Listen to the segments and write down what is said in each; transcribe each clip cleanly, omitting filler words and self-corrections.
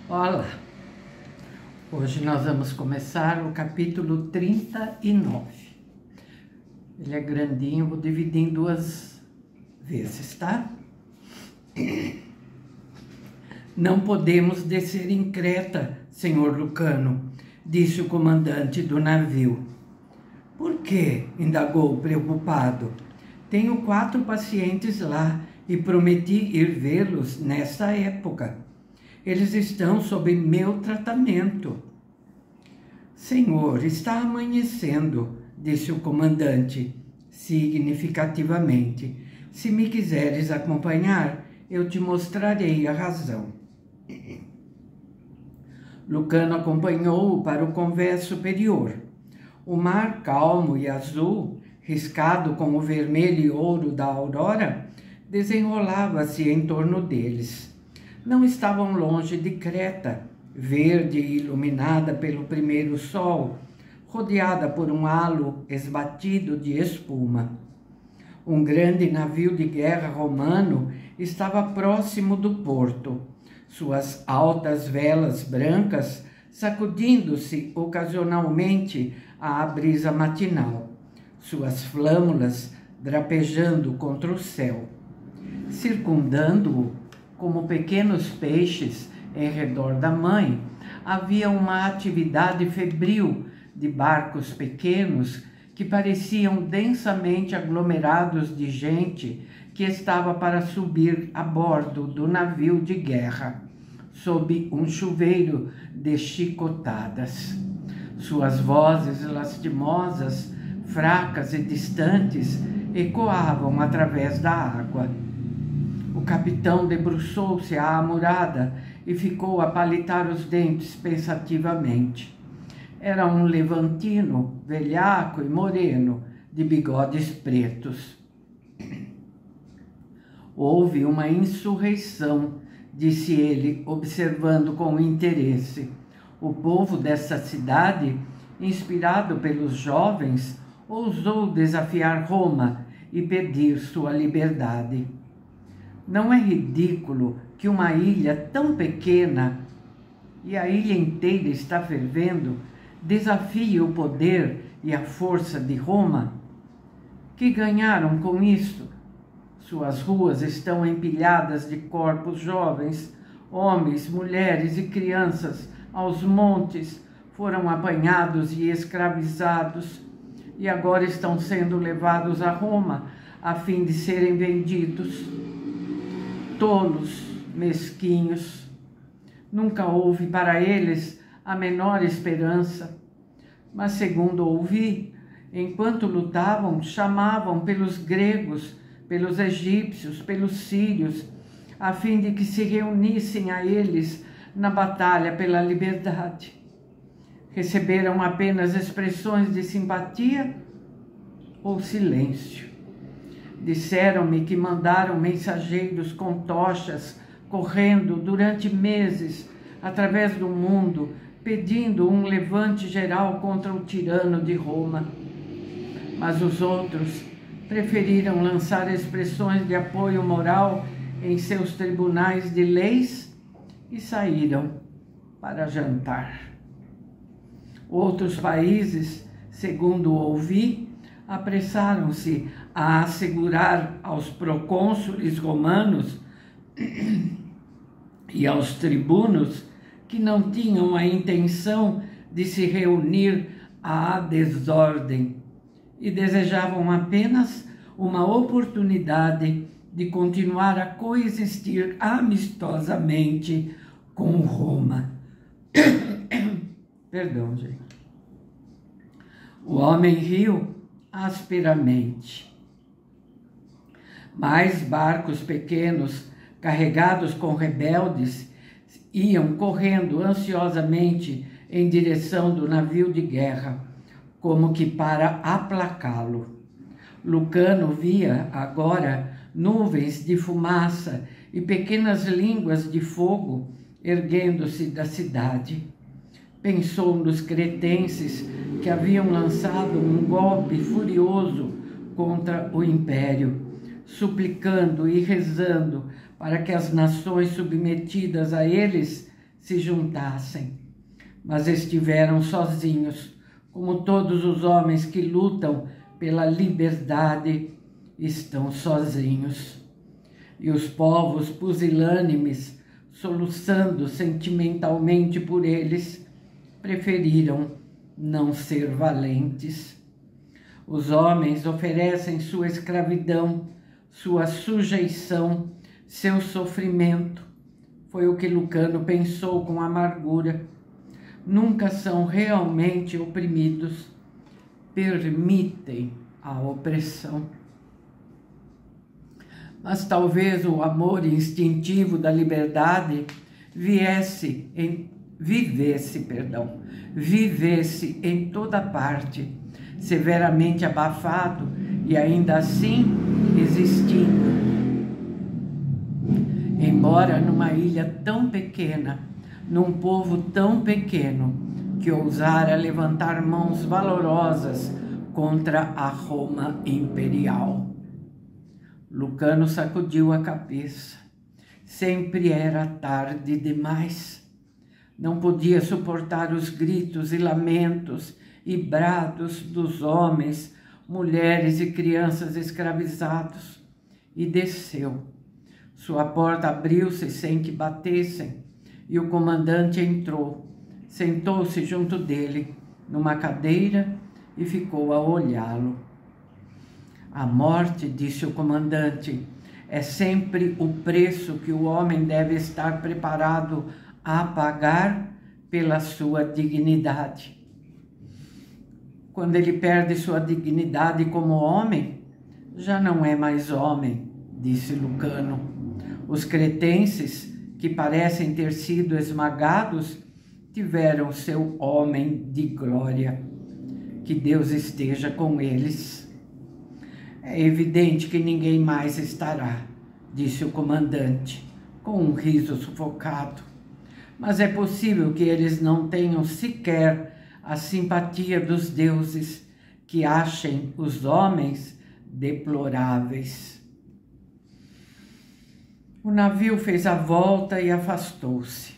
Olá! Hoje nós vamos começar o capítulo 39. Ele é grandinho, vou dividir em duas vezes, tá? Não podemos descer em Creta, senhor Lucano, disse o comandante do navio. Por quê? Indagou preocupado. Tenho 4 pacientes lá e prometi ir vê-los nessa época. Eles estão sob meu tratamento. Senhor, está amanhecendo, disse o comandante, significativamente. Se me quiseres acompanhar, eu te mostrarei a razão. Lucano acompanhou-o para o convés superior. O mar calmo e azul, riscado com o vermelho e ouro da aurora, desenrolava-se em torno deles. Não estavam longe de Creta, verde e iluminada pelo primeiro sol, rodeada por um halo esbatido de espuma. Um grande navio de guerra romano estava próximo do porto, suas altas velas brancas sacudindo-se ocasionalmente à brisa matinal, suas flâmulas drapejando contra o céu. Circundando-o, como pequenos peixes em redor da mãe, havia uma atividade febril de barcos pequenos que pareciam densamente aglomerados de gente que estava para subir a bordo do navio de guerra, sob um chuveiro de chicotadas. Suas vozes lastimosas, fracas e distantes, ecoavam através da água. O capitão debruçou-se à amurada e ficou a palitar os dentes pensativamente. Era um levantino, velhaco e moreno, de bigodes pretos. Houve uma insurreição, disse ele, observando com interesse. O povo dessa cidade, inspirado pelos jovens, ousou desafiar Roma e pedir sua liberdade. Não é ridículo que uma ilha tão pequena, e a ilha inteira está fervendo, desafie o poder e a força de Roma? Que ganharam com isso? Suas ruas estão empilhadas de corpos jovens, homens, mulheres e crianças aos montes, foram apanhados e escravizados, e agora estão sendo levados a Roma a fim de serem vendidos. Tolos, mesquinhos. Nunca houve para eles a menor esperança. Mas, segundo ouvi, enquanto lutavam, chamavam pelos gregos, pelos egípcios, pelos sírios, a fim de que se reunissem a eles na batalha pela liberdade. Receberam apenas expressões de simpatia ou silêncio. Disseram-me que mandaram mensageiros com tochas, correndo durante meses através do mundo, pedindo um levante geral contra o tirano de Roma. Mas os outros preferiram lançar expressões de apoio moral em seus tribunais de leis e saíram para jantar. Outros países, segundo ouvi, apressaram-se a assegurar aos procônsules romanos e aos tribunos que não tinham a intenção de se reunir à desordem e desejavam apenas uma oportunidade de continuar a coexistir amistosamente com Roma. Perdão, gente. O homem riu asperamente. Mais barcos pequenos, carregados com rebeldes, iam correndo ansiosamente em direção do navio de guerra, como que para aplacá-lo. Lucano via agora nuvens de fumaça e pequenas línguas de fogo erguendo-se da cidade. Pensou nos cretenses que haviam lançado um golpe furioso contra o império, suplicando e rezando para que as nações submetidas a eles se juntassem, mas estiveram sozinhos, como todos os homens que lutam pela liberdade estão sozinhos. E os povos pusilânimes, soluçando sentimentalmente por eles, preferiram não ser valentes. Os homens oferecem sua escravidão, sua sujeição, seu sofrimento. Foi o que Lucano pensou com amargura. Nunca são realmente oprimidos, permitem a opressão. Mas talvez o amor instintivo da liberdade vivesse em toda parte, severamente abafado e ainda assim existindo. Embora numa ilha tão pequena, num povo tão pequeno, que ousara levantar mãos valorosas contra a Roma imperial. Lucano sacudiu a cabeça. Sempre era tarde demais. Não podia suportar os gritos e lamentos e brados dos homens, mulheres e crianças escravizados. E desceu. Sua porta abriu-se sem que batessem, e o comandante entrou. Sentou-se junto dele, numa cadeira, e ficou a olhá-lo. A morte, disse o comandante, é sempre o preço que o homem deve estar preparado a pagar pela sua dignidade. Quando ele perde sua dignidade como homem, já não é mais homem, disse Lucano. Os cretenses, que parecem ter sido esmagados, tiveram seu homem de glória. Que Deus esteja com eles. É evidente que ninguém mais estará, disse o comandante, com um riso sufocado. Mas é possível que eles não tenham sequer a simpatia dos deuses, que achem os homens deploráveis. O navio fez a volta e afastou-se.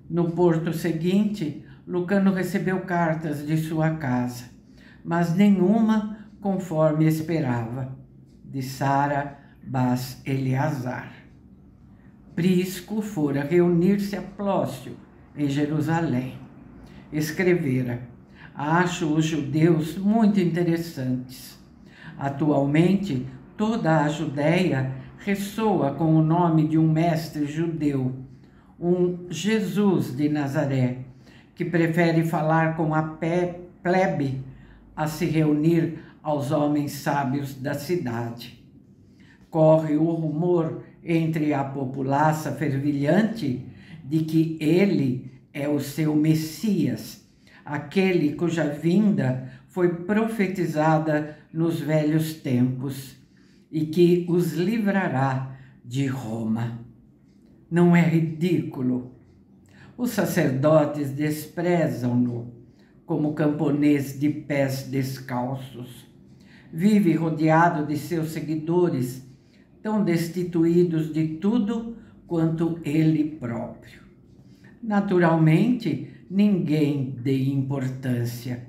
No porto seguinte, Lucano recebeu cartas de sua casa, mas nenhuma conforme esperava, de Sara Bas Eleazar. Prisco fora reunir-se a Plócio, em Jerusalém. Escrevera: acho os judeus muito interessantes. Atualmente, toda a Judéia ressoa com o nome de um mestre judeu, um Jesus de Nazaré, que prefere falar com a plebe a se reunir aos homens sábios da cidade. Corre o rumor entre a populaça fervilhante de que ele é o seu Messias, aquele cuja vinda foi profetizada nos velhos tempos e que os livrará de Roma. Não é ridículo? Os sacerdotes desprezam-no como camponês de pés descalços. Vive rodeado de seus seguidores, tão destituídos de tudo quanto ele próprio. Naturalmente, ninguém de importância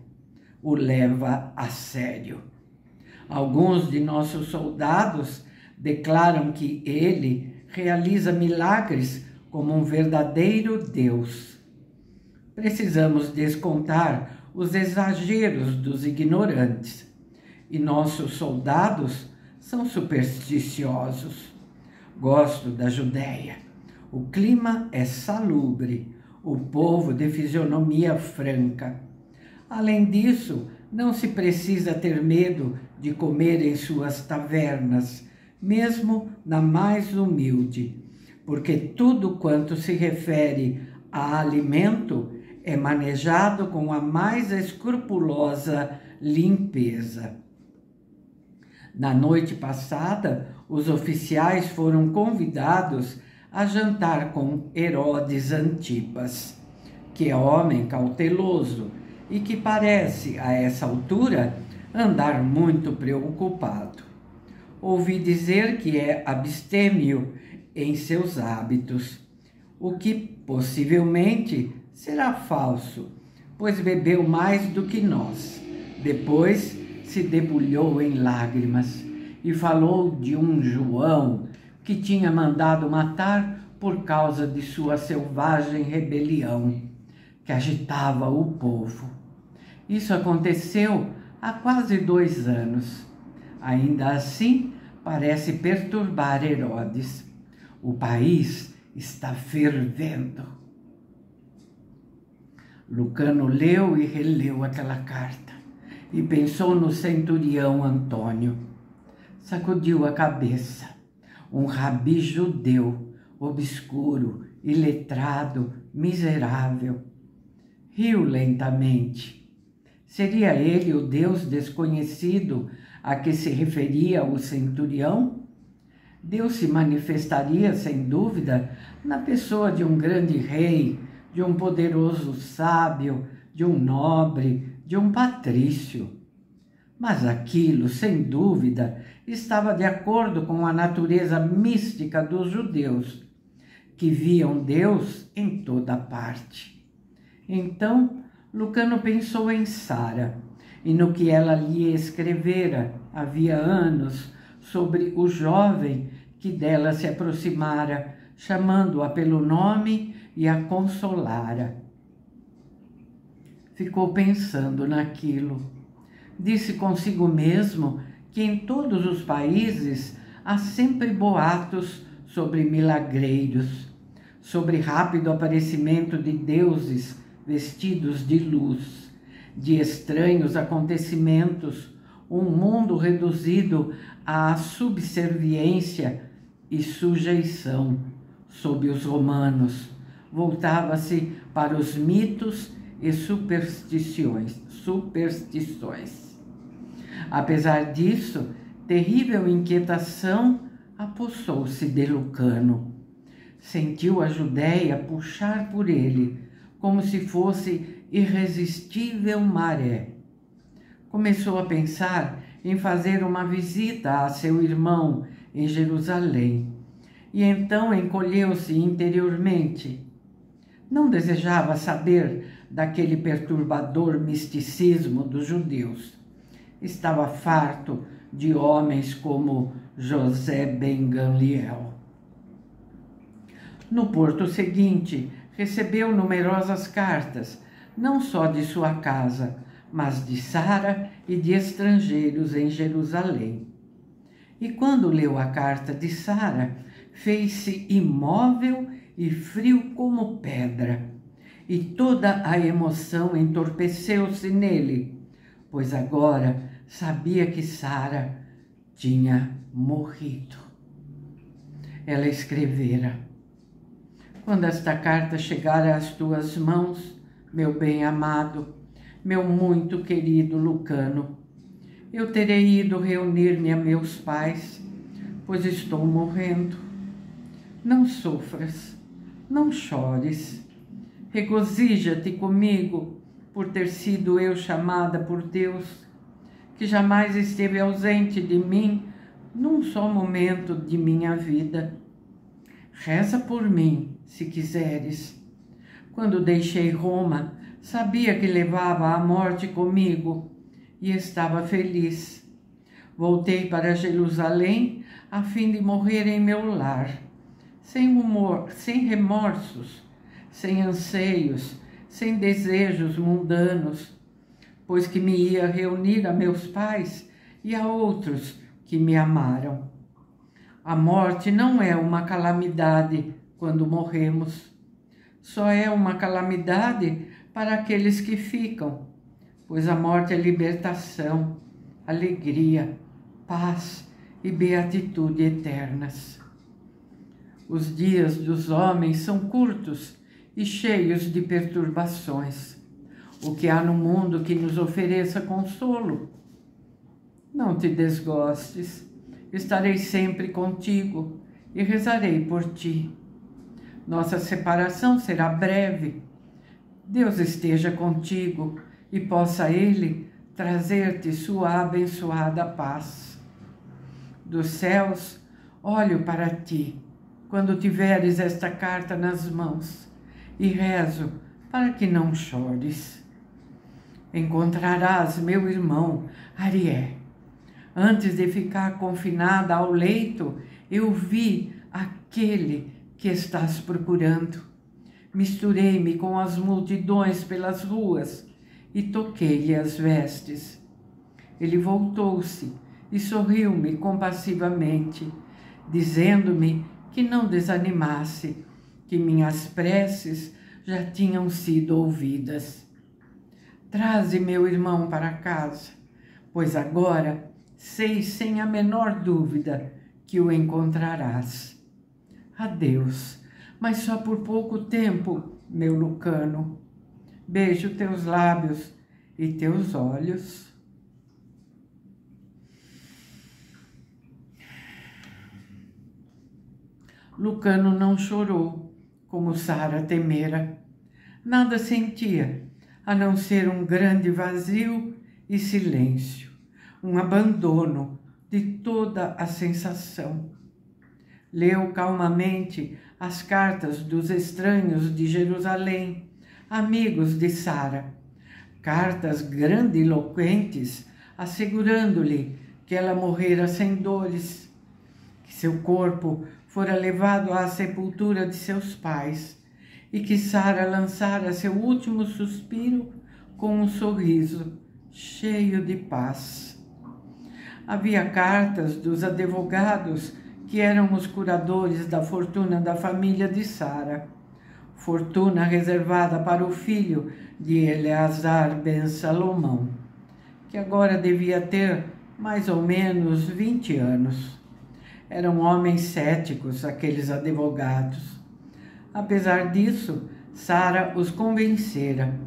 o leva a sério. Alguns de nossos soldados declaram que ele realiza milagres como um verdadeiro Deus. Precisamos descontar os exageros dos ignorantes, e nossos soldados são supersticiosos. Gosto da Judéia. O clima é salubre, o povo de fisionomia franca. Além disso, não se precisa ter medo de comer em suas tavernas, mesmo na mais humilde, porque tudo quanto se refere a alimento é manejado com a mais escrupulosa limpeza. Na noite passada, os oficiais foram convidados a jantar com Herodes Antipas, que é homem cauteloso e que parece, a essa altura, andar muito preocupado. Ouvi dizer que é abstêmio em seus hábitos. o que possivelmente será falso, pois bebeu mais do que nós. Depois se debulhou em lágrimas e falou de um João que tinha mandado matar por causa de sua selvagem rebelião, que agitava o povo. Isso aconteceu há quase 2 anos. Ainda assim, parece perturbar Herodes. O país está fervendo. Lucano leu e releu aquela carta e pensou no centurião Antônio. Sacudiu a cabeça. Um rabi judeu, obscuro, iletrado, miserável. Riu lentamente. Seria ele o Deus desconhecido a que se referia o centurião? Deus se manifestaria, sem dúvida, na pessoa de um grande rei, de um poderoso sábio, de um nobre, de um patrício. Mas aquilo, sem dúvida, estava de acordo com a natureza mística dos judeus, que viam Deus em toda parte. Então, Lucano pensou em Sara e no que ela lhe escrevera havia anos sobre o jovem que dela se aproximara, chamando-a pelo nome e a consolara. Ficou pensando naquilo. Disse consigo mesmo que em todos os países há sempre boatos sobre milagreiros, sobre rápido aparecimento de deuses vestidos de luz, de estranhos acontecimentos, um mundo reduzido à subserviência e sujeição sob os romanos. Voltava-se para os mitos e superstições. Apesar disso, terrível inquietação apossou-se de Lucano. Sentiu a Judéia puxar por ele, como se fosse irresistível maré. Começou a pensar em fazer uma visita a seu irmão em Jerusalém, e então encolheu-se interiormente. Não desejava saber daquele perturbador misticismo dos judeus. Estava farto de homens como José ben Gamliel. No porto seguinte, recebeu numerosas cartas, não só de sua casa, mas de Sara e de estrangeiros em Jerusalém. E quando leu a carta de Sara, fez-se imóvel e frio como pedra, e toda a emoção entorpeceu-se nele, pois agora sabia que Sara tinha morrido. Ela escrevera: quando esta carta chegar às tuas mãos, meu bem-amado, meu muito querido Lucano, eu terei ido reunir-me a meus pais, pois estou morrendo. Não sofras, não chores. Regozija-te comigo por ter sido eu chamada por Deus, que jamais esteve ausente de mim num só momento de minha vida. Reza por mim, se quiseres. Quando deixei Roma, sabia que levava a morte comigo e estava feliz. Voltei para Jerusalém a fim de morrer em meu lar, sem humor, sem remorsos, sem anseios, sem desejos mundanos, pois que me ia reunir a meus pais e a outros que me amaram. A morte não é uma calamidade quando morremos, só é uma calamidade para aqueles que ficam, pois a morte é libertação, alegria, paz e beatitude eternas. Os dias dos homens são curtos e cheios de perturbações. O que há no mundo que nos ofereça consolo? Não te desgostes, estarei sempre contigo e rezarei por ti. Nossa separação será breve. Deus esteja contigo e possa Ele trazer-te sua abençoada paz. Dos céus, olho para ti quando tiveres esta carta nas mãos, e rezo para que não chores. Encontrarás meu irmão Arié. Antes de ficar confinada ao leito, eu vi aquele que estás procurando. Misturei-me com as multidões pelas ruas e toquei-lhe as vestes. Ele voltou-se e sorriu-me compassivamente, dizendo-me que não desanimasse, que minhas preces já tinham sido ouvidas. Traze meu irmão para casa, pois agora sei sem a menor dúvida que o encontrarás. Adeus, mas só por pouco tempo, meu Lucano. Beijo teus lábios e teus olhos. Lucano não chorou, como Sara temera. Nada sentia, a não ser um grande vazio e silêncio, um abandono de toda a sensação. Leu calmamente as cartas dos estranhos de Jerusalém, amigos de Sara, cartas grandiloquentes, assegurando-lhe que ela morrera sem dores, que seu corpo fora levado à sepultura de seus pais e que Sara lançara seu último suspiro com um sorriso cheio de paz. Havia cartas dos advogados que eram os curadores da fortuna da família de Sara, fortuna reservada para o filho de Eleazar ben Salomão, que agora devia ter mais ou menos 20 anos. Eram homens céticos, aqueles advogados. Apesar disso, Sara os convencera,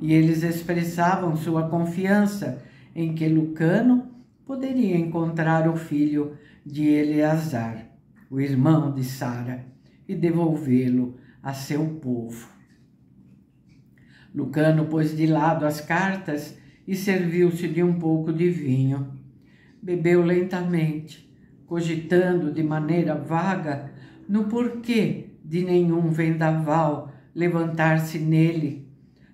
e eles expressavam sua confiança em que Lucano poderia encontrar o filho de Eleazar, o irmão de Sara, e devolvê-lo a seu povo. Lucano pôs de lado as cartas e serviu-se de um pouco de vinho. Bebeu lentamente, cogitando de maneira vaga no porquê de nenhum vendaval levantar-se nele,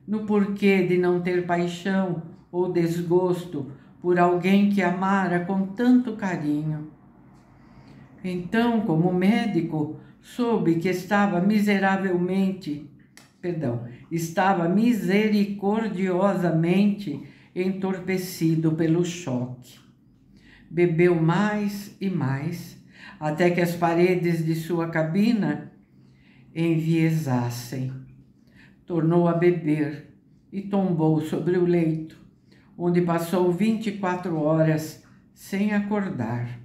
no porquê de não ter paixão ou desgosto por alguém que amara com tanto carinho. Então, como médico, soube que estava misericordiosamente entorpecido pelo choque. Bebeu mais e mais, até que as paredes de sua cabina enviesassem. Tornou a beber e tombou sobre o leito, onde passou 24 horas sem acordar.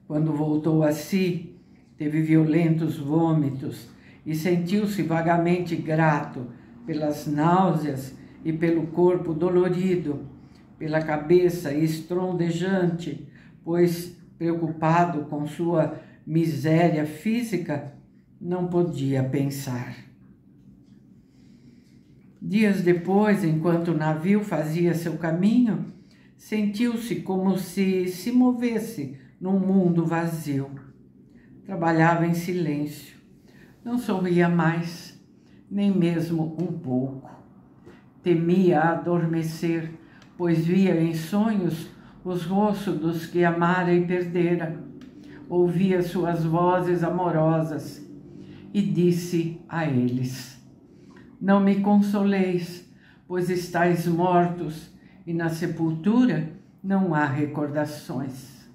Quando voltou a si, teve violentos vômitos e sentiu-se vagamente grato pelas náuseas e pelo corpo dolorido, pela cabeça estrondejante, pois, preocupado com sua miséria física, não podia pensar. Dias depois, enquanto o navio fazia seu caminho, sentiu-se como se movesse num mundo vazio. Trabalhava em silêncio. Não sorria mais, nem mesmo um pouco. Temia adormecer, pois via em sonhos os rostos dos que amara e perdera. Ouvia suas vozes amorosas e disse a eles: não me consoleis, pois estáis mortos e na sepultura não há recordações.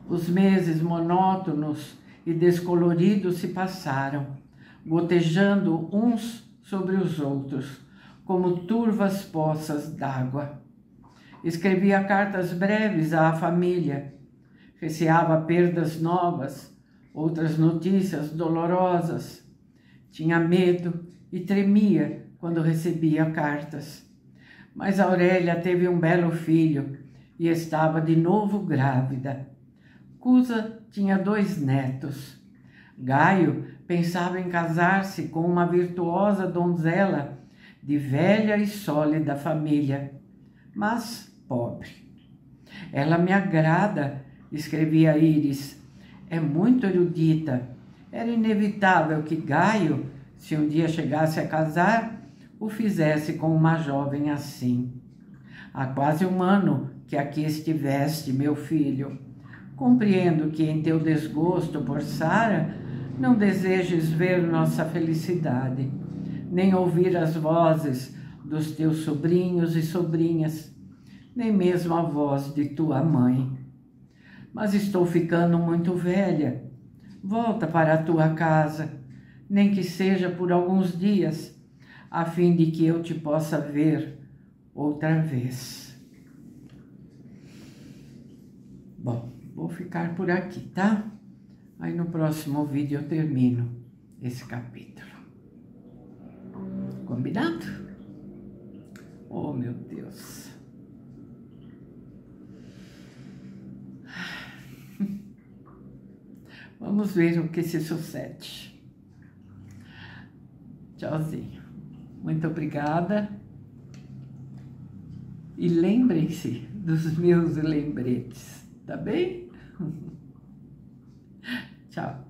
Os meses monótonos e descoloridos se passaram, gotejando uns sobre os outros, como turvas poças d'água. Escrevia cartas breves à família, receava perdas novas, outras notícias dolorosas. Tinha medo e tremia quando recebia cartas. Mas Aurélia teve um belo filho e estava de novo grávida. Cusa tinha 2 netos. Gaio pensava em casar-se com uma virtuosa donzela de velha e sólida família, mas pobre. Ela me agrada, escrevia Íris. é muito erudita. Era inevitável que Gaio, se um dia chegasse a casar, o fizesse com uma jovem assim. Há quase um ano que aqui estiveste, meu filho. Compreendo que em teu desgosto por Sara não desejes ver nossa felicidade, nem ouvir as vozes dos teus sobrinhos e sobrinhas, nem mesmo a voz de tua mãe. Mas estou ficando muito velha. Volta para a tua casa, nem que seja por alguns dias, a fim de que eu te possa ver outra vez. Bom, vou ficar por aqui, tá? Aí no próximo vídeo eu termino esse capítulo. Combinado? Oh, meu Deus. Vamos ver o que se sucede. Tchauzinho. Muito obrigada. E lembrem-se dos meus lembretes, tá bem? Tchau.